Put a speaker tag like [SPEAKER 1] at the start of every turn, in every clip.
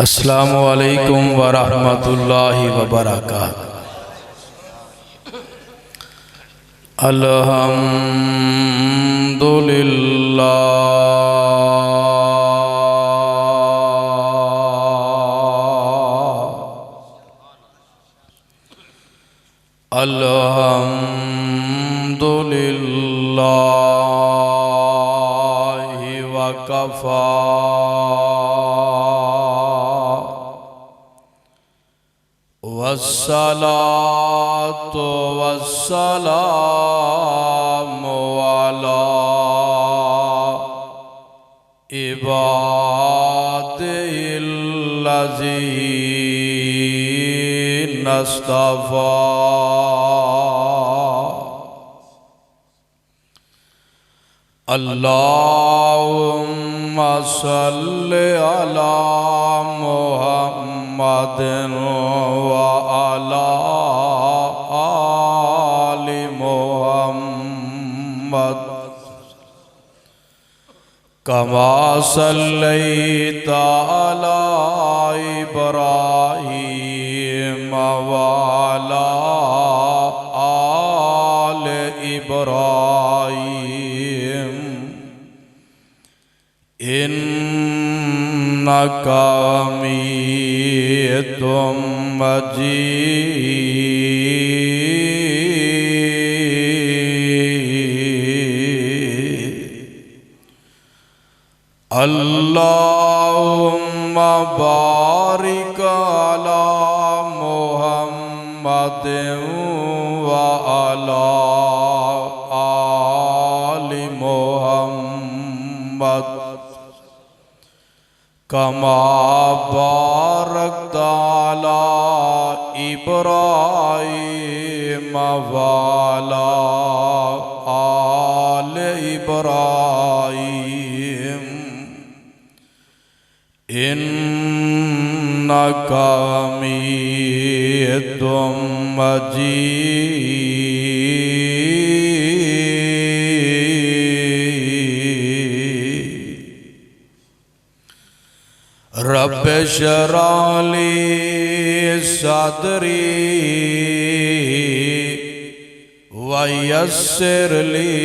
[SPEAKER 1] السلام علیکم ورحمۃ اللہ وبرکاتہ۔ الحمدللہ الحمدللہ وکفی والصلاة والسلام على عباده الذين اصطفى اللهم صل على محمد وعلى آل محمد كما صليت على إبراهيم وعلى آل إبراهيم إنك حميد مجيد اللهم بارك على محمد وعلى آل محمد كما باركت على إبراهيم وعلى آل إبراهيم إنك حميد مجيد رب اشرح لي صدري ويسر لي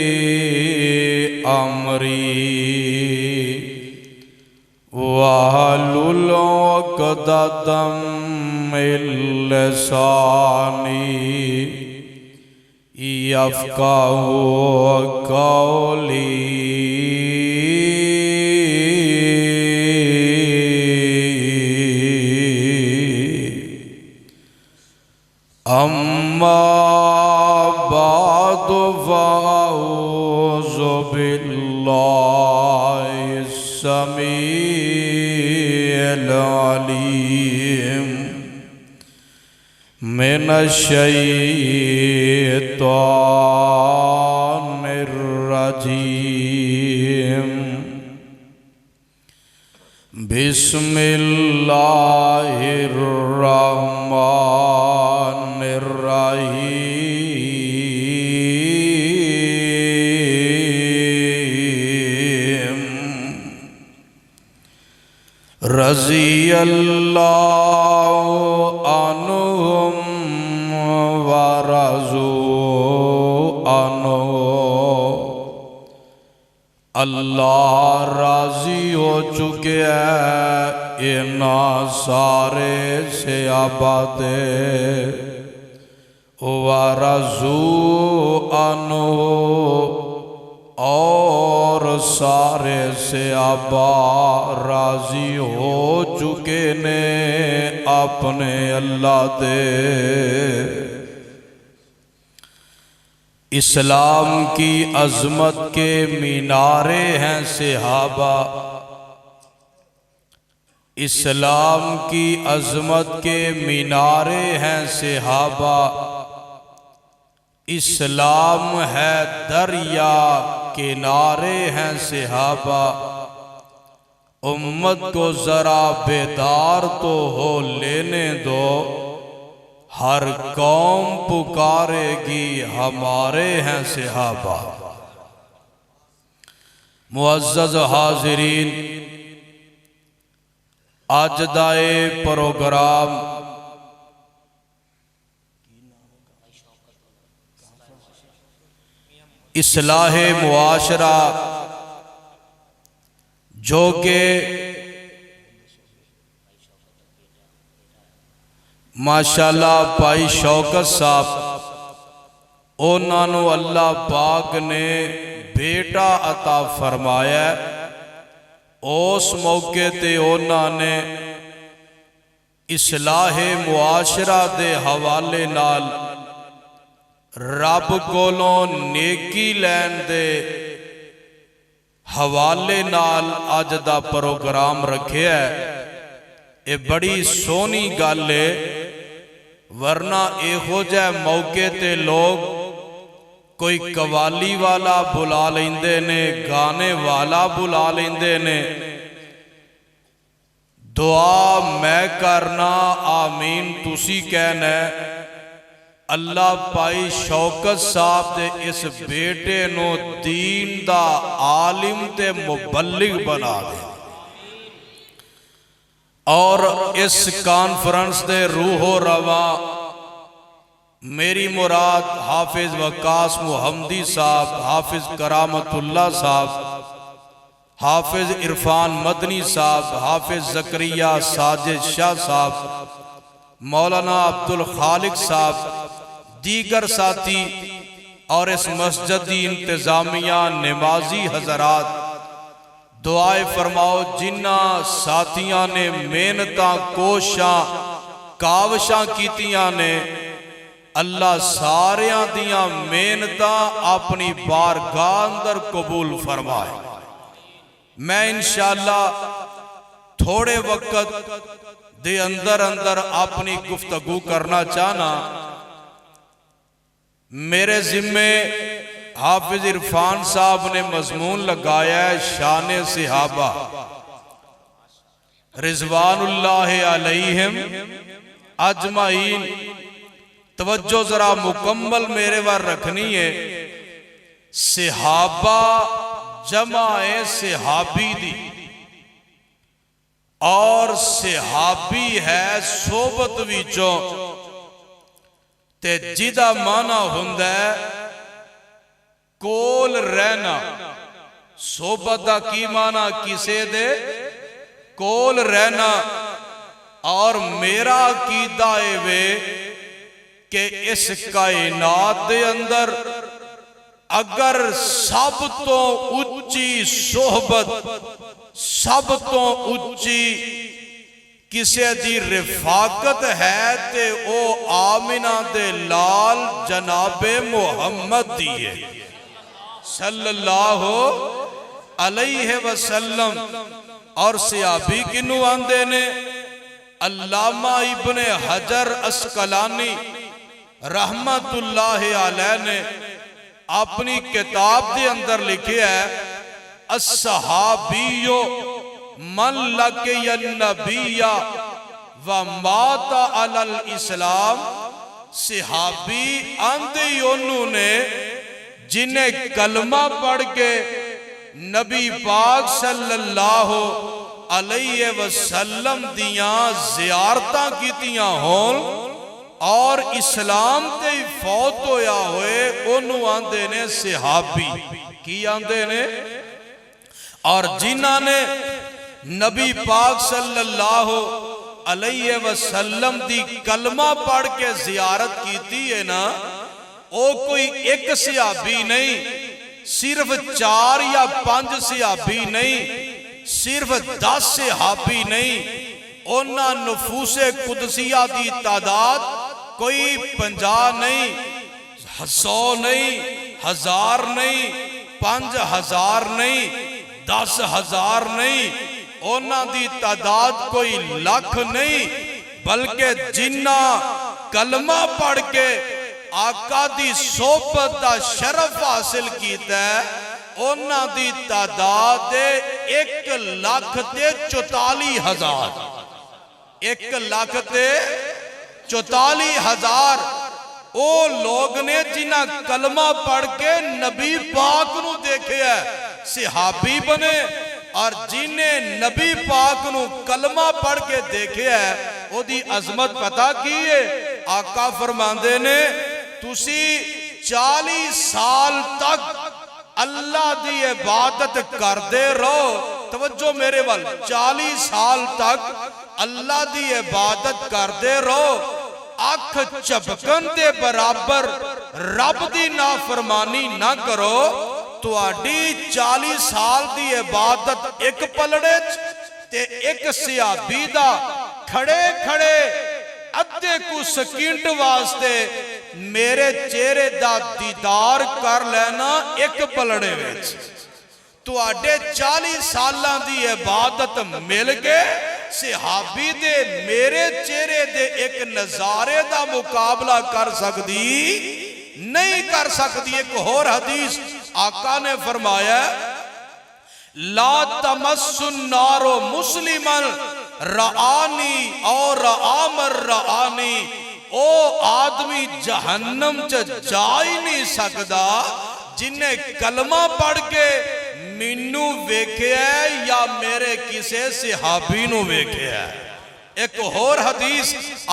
[SPEAKER 1] أمري واحلل عقدة من لساني يفقهوا قولي أما بعد فأعوذ بالله السميع العليم من الشيطان الرجيم بسم الله الرحمن الرحيم رضي الله عنهم ورضوا عنه اللہ راضی ہو چکے ہیں ان سارے سے آباد ورضوا عنہ اور سارے سے آبا راضی ہو چکے نے اپنے اللہ دے۔ اسلام کی عظمت کے مینارے ہیں صحابہ، اسلام کی عظمت کے مینارے ہیں صحابہ، اسلام ہے دریا کنارے ہیں صحابہ، امت کو ذرا بیدار تو ہو لینے دو، ہر قوم پکارے گی ہمارے ہیں صحابہ۔ معزز حاضرین، اج دا اے پروگرام اصلاح معاشرہ جو کہ ماشاءاللہ بھائی شوکت صاحب انہوں نے اللہ پاک نے بیٹا عطا فرمایا ہے، اس موقع تے انہوں نے اصلاح معاشرہ دے حوالے نال رب کولوں نیکی لین دے حوالے نال اج دا پروگرام رکھیا ہے۔ اے بڑی سونی گل ہے، ورنہ اے ہو جائے موقع تے لوگ کوئی قوالی والا بلا لیندے نے، گانے والا بلا لیندے نے، دعا میں کرنا آمین تسی کہنا ہے۔ اللہ پائی شوکت صاحب دے اس بیٹے نو دین دا عالم تے مبلغ بنا دے، اور اس کانفرنس دے روح و رواں میری مراد حافظ وقاص محمدی صاحب، حافظ کرامت اللہ صاحب، حافظ عرفان مدنی صاحب، حافظ زکریہ ساجد شاہ صاحب، مولانا عبدالخالق صاحب، دیگر ساتھی اور اس مسجدی انتظامیہ نمازی حضرات دعائے فرماؤ جنہ ساتھیاں نے محنتاں کوشاں کاوشاں کیتیاں نے، اللہ ساریاں دیاں محنتاں اپنی بارگاہ اندر قبول فرمائے۔ میں انشاءاللہ تھوڑے وقت دے اندر اپنی گفتگو کرنا چاہنا۔ میرے ذمے حافظ عرفان صاحب نے مضمون لگایا ہے شان صحابہ رضوان اللہ علیہم اجمعین۔ توجہ ذرا مکمل میرے وار رکھنی ہے۔ صحابہ جمع صحابی دی، اور صحابی ہے صحبت وچوں تے جدا مانا ہوندا ہے کول رہنا۔ صحبت دا کی مانا کسے دے کول رہنا، اور میرا عقیدہ اے وے کہ اس کائنات دے اندر اگر سب تو اچھی صحبت، سب تو اچھی کسے دی رفاقت ہے تے او آمنہ دے لال جناب محمد دیئے صلی اللہ علیہ وسلم۔ اور صحابی کنو آندے نے؟ علامہ ابن حجر اسقلانی رحمت اللہ علیہ نے اپنی کتاب دے اندر لکھے ہے الصحابیو من لقی النبی و مات علی الاسلام۔ صحابی آندے انہوں نے جنہیں کلمہ پڑھ کے نبی پاک صلی اللہ علیہ وسلم دیاں زیارتاں کیتیاں ہون اور اسلام تے فوت ہویا ہوئے، انہوں آندے نے صحابی کی آندے نے۔ اور جنہاں نے نبی پاک صلی اللہ علیہ وسلم دی کلمہ پڑھ کے زیارت کیتی ہے نا، او کوئی ایک صحابی نہیں، صرف 4 یا 5 صحابی نہیں، صرف 10 صحابی نہیں، انہاں نفوس قدسیہ دی تعداد کوئی 50 نہیں، 100 نہیں، 1000 نہیں، 5000 نہیں، 10,000 نہیں، انہاں دی تعداد کوئی لاکھ نہیں، بلکہ جنہ کلمہ پڑھ کے آقا دی صحبت دا شرف حاصل کیتا ہے، انہاں دی تعداد 1,44,000، 1,44,000 او لوگ نے جنہ کلمہ پڑھ کے نبی پاک نو دیکھے ہے، صحابی بنے، اور جنہیں نبی پاک نو کلمہ پڑھ کے دیکھے ہے او دی عظمت پتا کی ہے؟ آقا فرماندے نے تسی 40 سال تک اللہ دی عبادت کردے رہو، توجہ میرے وال، 40 سال تک اللہ دی عبادت کردے رہو، اکھ چپکن دے برابر رب دی نافرمانی نہ کرو، تو آڈی 40 سال دی عبادت ایک پلڑے تے ایک صحابی دا کھڑے کھڑے ادھے کو سکینٹ واسطے میرے چہرے دا دیدار کر لینا ایک پلڑے ویچ، تو آڈے 40 سالاں دی عبادت مل کے صحابی دے میرے چہرے دے ایک نظارے دا مقابلہ کر سکتی نہیں کر سکتی۔ ایک اور حدیث آقا نے فرمایا لا تمس النار مسلما رآنی اور رآمر رآنی، او آدمی جہنم جا ہی نہیں سکدا جنہیں کلمہ پڑھ کے مینوں ویکھے ہے یا میرے کسے صحابی نو ویکھے ہے۔ ایک اور حدیث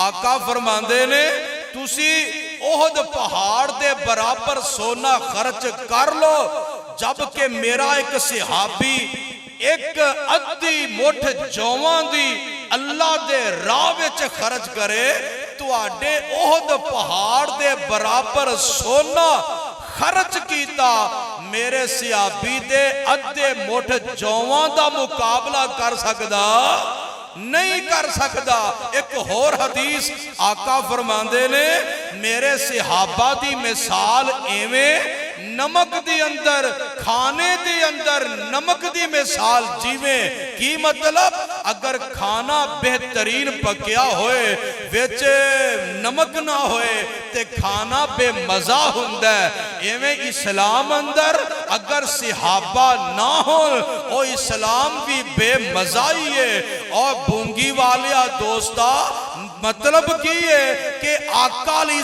[SPEAKER 1] آقا فرماندے نے تسی احد پہاڑ دے برابر سونا خرچ کر لو، جبکہ میرا ایک صحابی ایک ادھی مٹھ جوان دی اللہ دے راہ وچ خرچ کرے تو آڈے احد پہاڑ دے برابر سونا خرچ کیتا، میرے صحابی دے ادھے مٹھ جوان دا مقابلہ کر سکدا نہیں کر سکدا۔ ایک اور حدیث آقا فرماندے نے میرے صحابہ دی مثال ایویں نمک دی اندر کھانے دی اندر نمک دی مثال جیویں، کی مطلب اگر کھانا بہترین پکیا ہوئے ویچ نمک نہ ہوئے تے کھانا بے مزہ ہوندہ ہے، ایویں اسلام اندر اگر صحابہ نہ ہوں او اسلام بھی بے مزہ ہی ہے۔ اور بونگی والیا دوستا مطلب کی ہے کہ آقا علیہ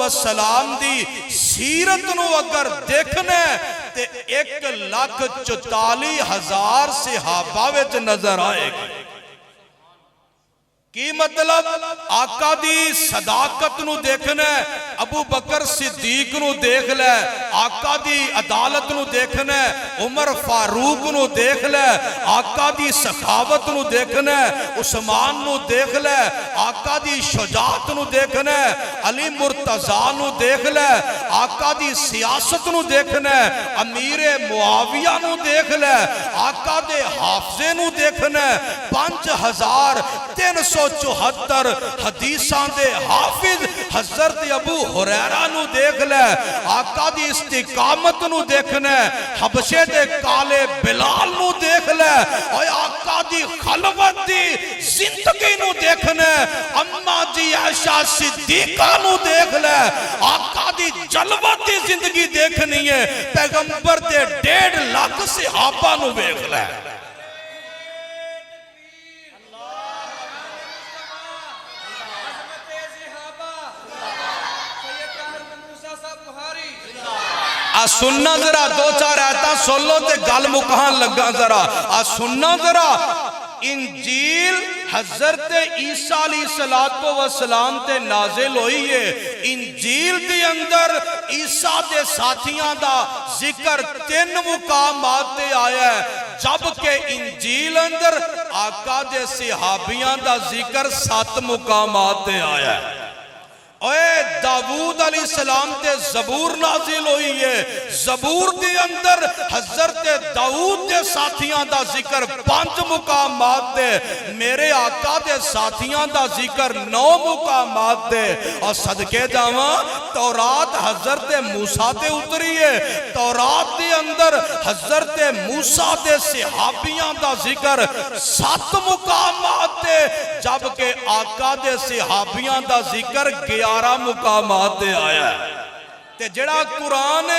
[SPEAKER 1] السلام دی سیرت نو اگر دیکھنے تے 1,44,000 صحابہ وچ نظر آئے گا۔ کی مطلب آقا دی صداقت نو دیکھنے ابو بکر صدیق نو دیکھ لے، آقا دی عدالت نو دیکھنے عمر فاروق نو دیکھ لے، آقا دی سخاوت نو دیکھنے عثمان نو دیکھ لے، آقا دی شجاعت نو دیکھنے علی مرتضیٰ نو دیکھ لے، آقا دی سیاست نو دیکھنے امیر معاویہ نو دیکھ لے، آقا دے حافظے نو دیکھنے 5374 حدیثاں دے حافظ حضرت ابو ہریرہ نو دیکھ لے، آقا دی استقامت نو دیکھنے حبشے دے کالے بلال نو دیکھ لے، اور آقا دی خلوت دی زندگی نو دیکھنے اماں جی عائشہ صدیقہ نو دیکھ لے، آقا دی جلوت دی زندگی دیکھنی ہے پیغمبر دے 1.5 لاکھ صحابہ نو دیکھ لے۔ سننا ذرا دو چار آیتاں سن لو تے گل مکہاں لگا ذرا سننا ذرا۔ انجیل حضرت عیسیٰ علیہ السلام تے نازل ہوئی ہے، انجیل دی اندر عیسیٰ دے ساتھیاں دا ذکر 3 مقامات تے آیا ہے، جبکہ انجیل اندر آقا دے صحابیاں دا ذکر 7 مقامات تے آیا ہے۔ اے داود علیہ السلام تے زبور نازل ہوئی ہے، زبور دے اندر حضرت داود دے ساتھیاں دا ذکر 5 مقامات دے، میرے آقا دے ساتھیاں دا ذکر 9 مقامات دے۔ اور صدقے جاواں تورات حضرت موسیٰ تے اتری ہے، تورات دے اندر حضرت موسیٰ دے صحابیاں دا ذکر 7 مقامات دے، جبکہ آقا دے صحابیاں دا ذکر 11 مقامات دے آیا ہے۔ تے جڑا قرآن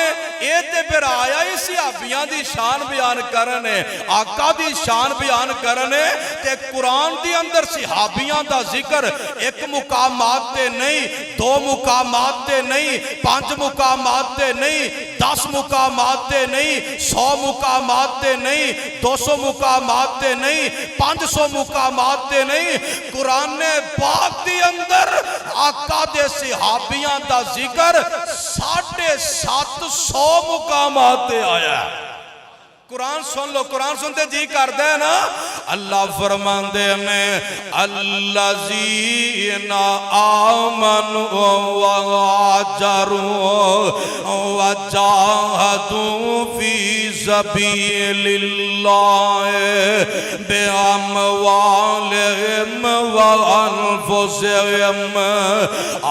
[SPEAKER 1] اے تے پھر آیا ہی صحابیاں دی شان بیان کرنے آقا دی شان بیان کرنے تے قرآن دی اندر صحابیاں دا ذکر ایک مقامات تے نہیں 2 مقامات تے نہیں 5 مقامات تے نہیں 10 مقامات تے نہیں 100 مقامات تے نہیں 200 مقامات تے نہیں 500 مقامات تے نہیں قرآن پاک دی اندر آقا دے صحابیاں دا ذکر 750 مقامات تے آیا ہے قرآن سن لو قرآن سنتے جی کر دے نا اللہ فرمان دے نے الذین آمنوا وہاجروا وجاہدوا فی سبیل اللہ باموالہم وانفسہم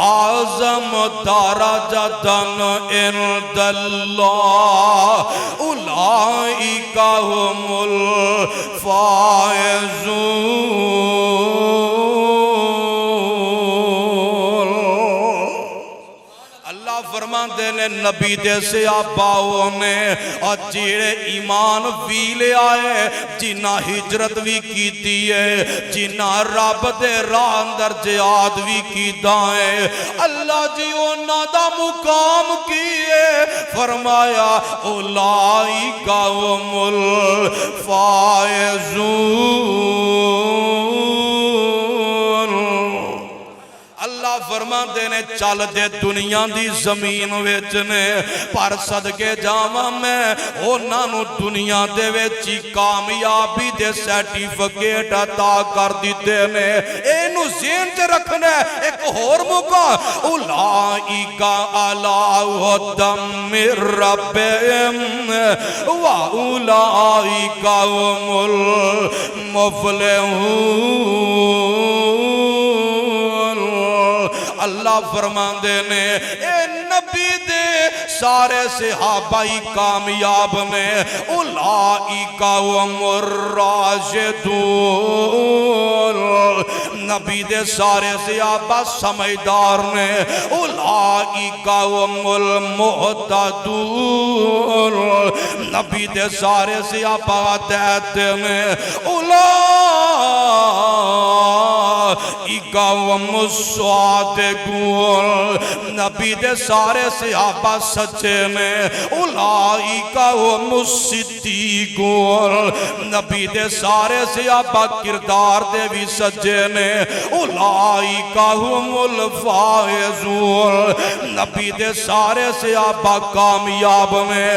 [SPEAKER 1] اعظم درجۃ عند اللہ اولئک هم الفائزون اللہ فرمان دے نے نبی دے صحاباؤں نے اور جیڑے ایمان بھی لے آئے جنہ ہجرت بھی کیتی ہے جنہ رب دے راہ اندر جہاد بھی کی دائیں اللہ جی انہاں دا مقام کیے فرمایا اولئک هم الفائزون اللہ فرمان دینے چل دے دنیا دی زمین ویچنے پر صدقے جاواں میں اونا نو دنیا دے ویچی کامیابی دے سیٹیفکیٹ عطا کر دیتے نے اینو ذہن چ رکھنے ایک اور موقع اولئک علی ھدی من ربہم واولئک هم المفلحون اللہ فرمان دینے اے نبی دے سارے صحابائی کامیاب نے اولئک هم الراشدون نبی دے سارے صحابہ سمجھدار نے اولئک هم المہتدون نبی دے سارے صحابہ ہدایت نے اولئک هم الصادقون نبی دے سارے صحابہ سچے نے اولئک هم الصدیقون نبی دے سارے صحابہ کردار دے بھی سچے نے اولئک هم الفائزون نبی دے سارے صحابہ کامیاب نے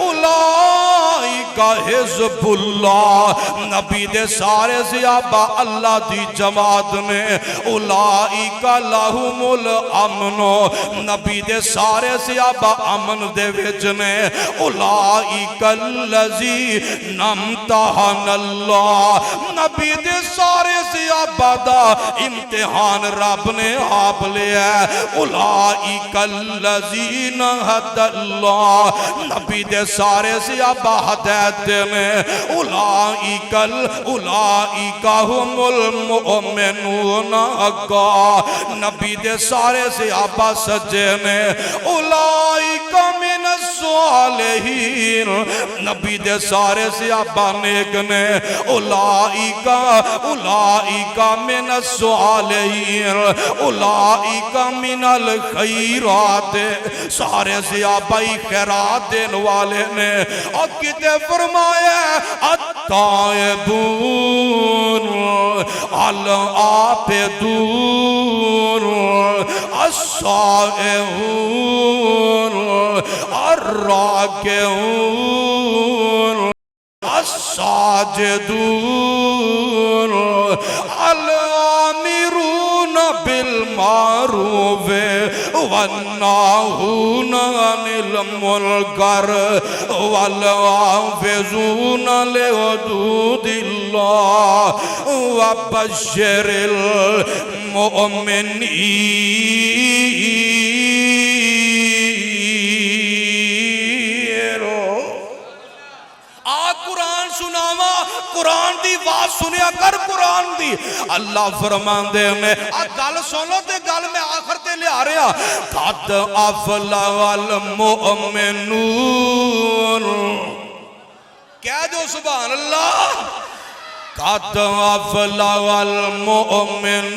[SPEAKER 1] اولئک حزب اللہ نبی دے سارے صحابہ اللہ دی جماعت نے اولئک لہم الامن نبی دے سارے صحابہ امن دے وچنے اولئک الذین امتحن اللہ نبی دے سارے صحابہ دا امتحان رب نے آپ لیا اولئک الذین ہدی اللہ نبی دے سارے صحابہ ہدایت نے اولئک هم المؤمنون حقا نبی دے سارے صحابہ سچے نے اولئک من الصالحین نبی دے سارے صحابہ نیک نے اولئک من الصالحین اولئک من الخیرات سارے صحابہ خیرات دین والے نے اور کتے فرمایا التائبون العابدون الصائحون الراکعون الساجدون الآمرون بالمعروف والناہون عن المنکر والحافظون لحدود اللہ وبشر المؤمنین قرآن سناوا قرآن دی آواز سنیا کر قرآن دی. اللہ فرماندے نے گل سنو تے گل میں آخر تے لے آ رہا. قد افلح المؤمنون. کہہ دو سبحان اللہ. قد افلح المؤمنون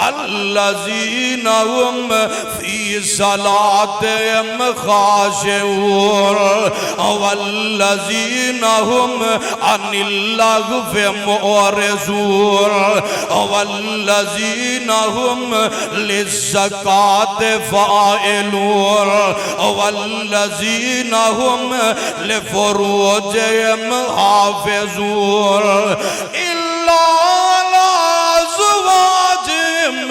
[SPEAKER 1] الذين هم في صلاتهم خاشعون والذين هم عن اللغو معرضون والذين هم للزكاة فاعلون والذين هم لفروجهم حافظون إلا على أزواجهم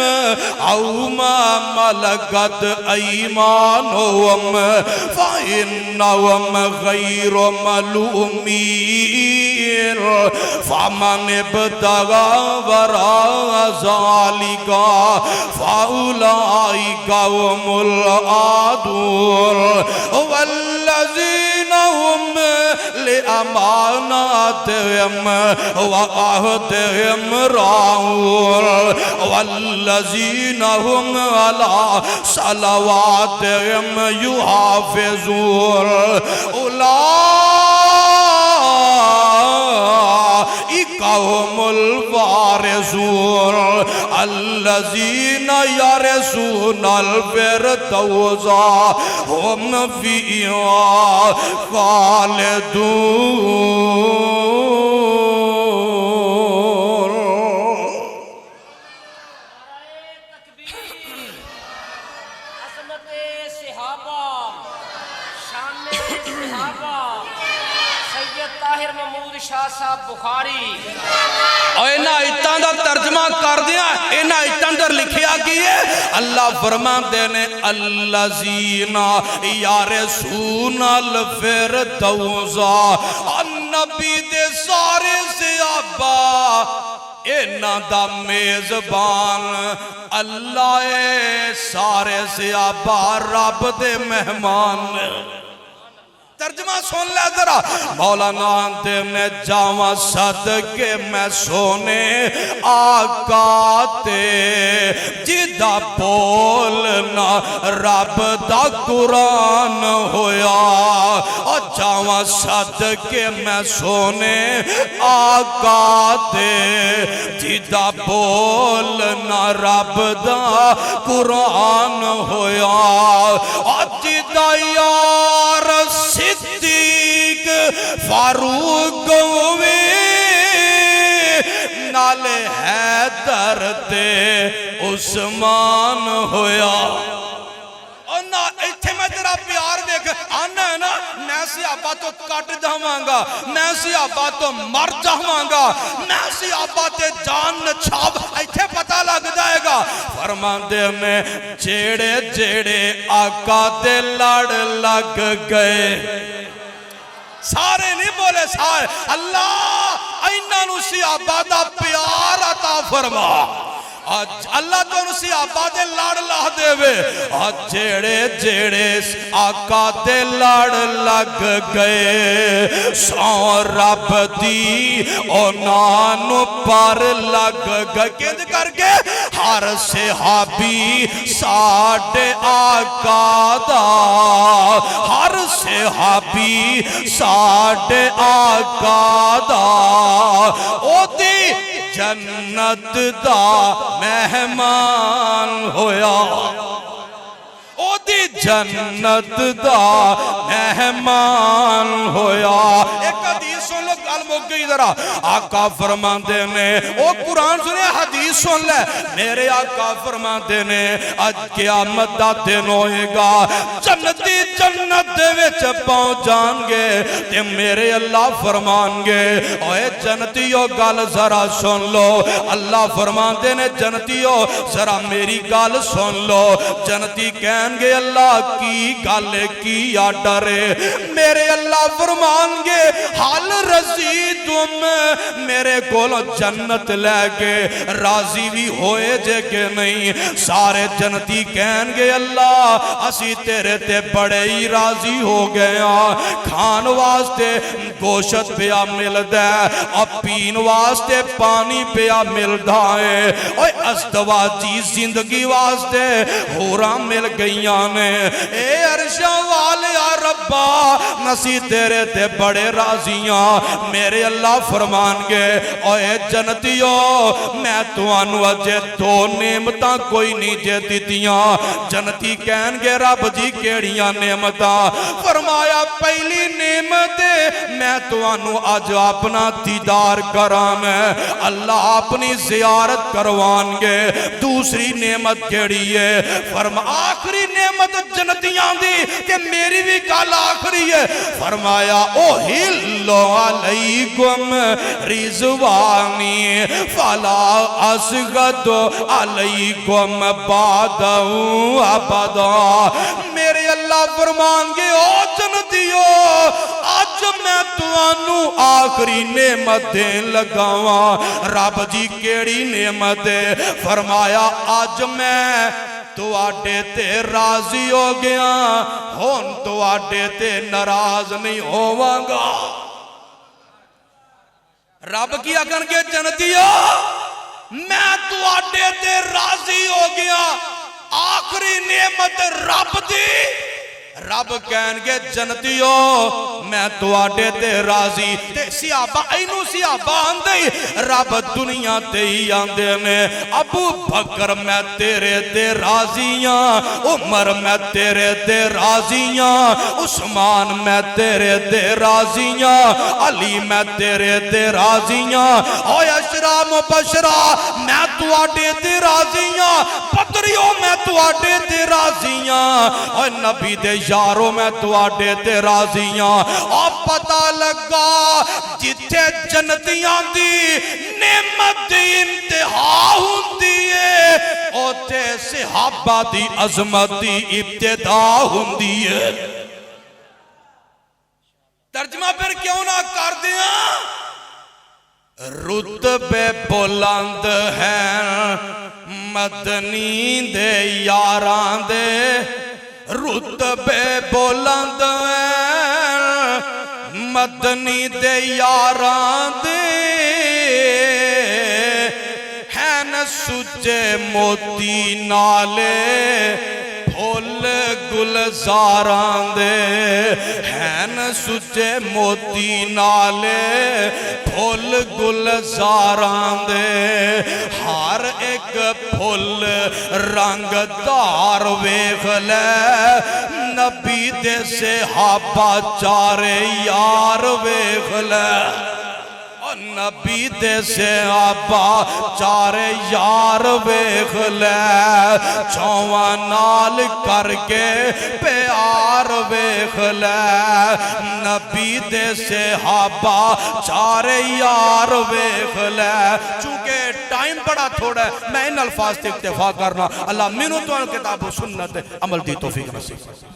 [SPEAKER 1] أو ما ملكت أيمانهم فإنهم غير ملومين فمن ابتغى وراء ذلك فأولئك هم العادون والذين هم لأماناتهم وعهدهم راعون والذين هم على صلواتهم يحافظون أولئك هم الوارثون الذين يرثون الفردوس هم فيها خالدون.
[SPEAKER 2] عظمت صحابہ، شان صحابہ، سید طاہر محمود شاہ صاحب بخاری.
[SPEAKER 1] اور انہاں ایتاں دا ترجمہ کر دیا. انہاں ایتاں در لکھیا کیے اللہ فرماندے نے الذین یارثون الفردوس. نبی دے سارے صحابہ انہاں دا میزبان اللہ سارے صحابہ رب دے مہمان. ترجمہ سن لے ذرا. مولانا دے میں جاواں صدقے میں سونے آقا تے جدا بولنا رب دا قرآن ہویا. اور جاواں صدقے میں سونے آقا تے جدا بولنا رب دا قرآن ہویا. اور جدا یار صدیق فاروق ہوئے نال حیدر تے عثمان ہویا. اور نہ ایتھے میں تیرا پیار دیکھ آنا ہے نا میں صحابہ تو کٹ جاواں گا میں صحابہ تو مر جاواں گا میں صحابہ تے جان چھاپ ایتھے پتہ لگ جائے گا. فرماندے میں جیڑے جیڑے آقا دے لڑ لگ گئے. سارے نہیں بولے سارے. اللہ اینہ نو صحابہ دا پیار عطا فرما. اللہ تو ان صحابہ دے لڑ لا دے وے. جیڑے جیڑے آقا دے لڑ لگ گئے سو رب دی اونانو پر لگ گئے. کیج کر کے ہر صحابی ساڑھے آقا دا ہر صحابی ساڑھے آقا دا او دی جنت دا مہمان ہویا. او دی جنت دا مہمان ہویا. ایک حدیث سن لو گل مک گئی ذرا. آقا فرماندے نے او قرآن سنے حدیث سن لے. میرے آقا فرماندے نے اج قیامت دا دن ہوئے گا جنتی جنت دے وچ پہنچ جان گے تے میرے اللہ فرمان گے اوے جنتیو گل ذرا سن لو. اللہ فرماندے نے جنتیو ذرا میری گل سن لو. جنتی کہن گے اللہ کی گل کی یا ڈرے. میرے اللہ فرمان گے حال رضی تم میرے کولو جنت لے کے راضی بھی ہوئے جے کہ نہیں؟ سارے جنتی کہن گے اللہ اسی تیرے تے بڑے ہی راضی ہو گیا، کھان واسطے گوشت پیا مل دے اور پین واسطے پانی پیا مل دائے، اوہ ازدواجی زندگی واسطے ہورا مل گئیاں نے، اے عرشہ والے ربا نسی تیرے تے بڑے راضیاں۔ میرے اللہ فرمان گے اوہ جنتیوں میں تو آنو اجے دو نعمتاں کوئی نہیں جے دیتیاں۔ جنتی کہن گے رب جی کیڑیاں نعمتاں؟ فرمایا پہلی نعمت میں تو آنو آج اپنا دیدار کرام ہے، اللہ اپنی زیارت کروان گے۔ دوسری نعمت کیڑی ہے؟ آخری نعمت جنتیاں دی کہ میری بھی کال آخری ہے، فرمایا اوہلو علیکم رضوانی فلا اسغد علیکم بعدہو ابدا۔ میرے اللہ فرمان گے او جنتیو آج میں توانو آخری نعمت دین لگاواں۔ رب جی کیڑی نعمت ہے؟ فرمایا آج میں تو آڈے تے راضی ہو گیا، ہون تو آڈے تے ناراض نہیں ہوا گا۔ رب کی اکن کے جنتیو میں تو آڈے تے راضی ہو گیا، آخری نعمت رب دی۔ رب کہن گے جنتیو میں تو آڈے تے راضی تے سیابہ اینو سیابہ آندے رب دنیا تے ہی آندے نے۔ ابو بکر میں تیرے تے راضیاں، عمر میں تیرے تے راضیاں، عثمان میں تیرے تے راضیاں، علی میں تیرے تے راضیاں، اوہ اشرا مبشرہ میں تو آڈے تے راضیاں، پتریوں میں تو آڈے تے راضیاں، اوہ نبی دے یاروں میں تو آڈے تے راضیاں۔ اور پتہ لگا جتھے جنتیاں دی نعمت دی انتہا ہوندی ہے اوتے صحابہ دی عظمت دی ابتدا ہوندی ہے۔ ترجمہ پھر کیوں نہ کر دیا؟ رتبے بلند ہیں مدنی دے یاران دے، رتبے بلند ہیں مدنی دے یاران دے، ہیں سچے موتی نالے پھول گلزاران دے، ہیں سچے موتی نالے پھول گلزاران دے، ہر ایک پھول رنگ دار ویکھ لے، نبی دے صحابہ چارے یار ویکھ لے، نبی دے صحابہ چارے یار ویکھ لے، چوواں نال کر کے پیار ویکھ لے، نبی دے صحابہ چارے یار ویکھ لے۔ چونکہ ٹائم بڑا تھوڑا ہے میں ان الفاظ سے اکتفا کرنا، اللہ منو تو کتاب و سنت عمل دی توفیق نصیب۔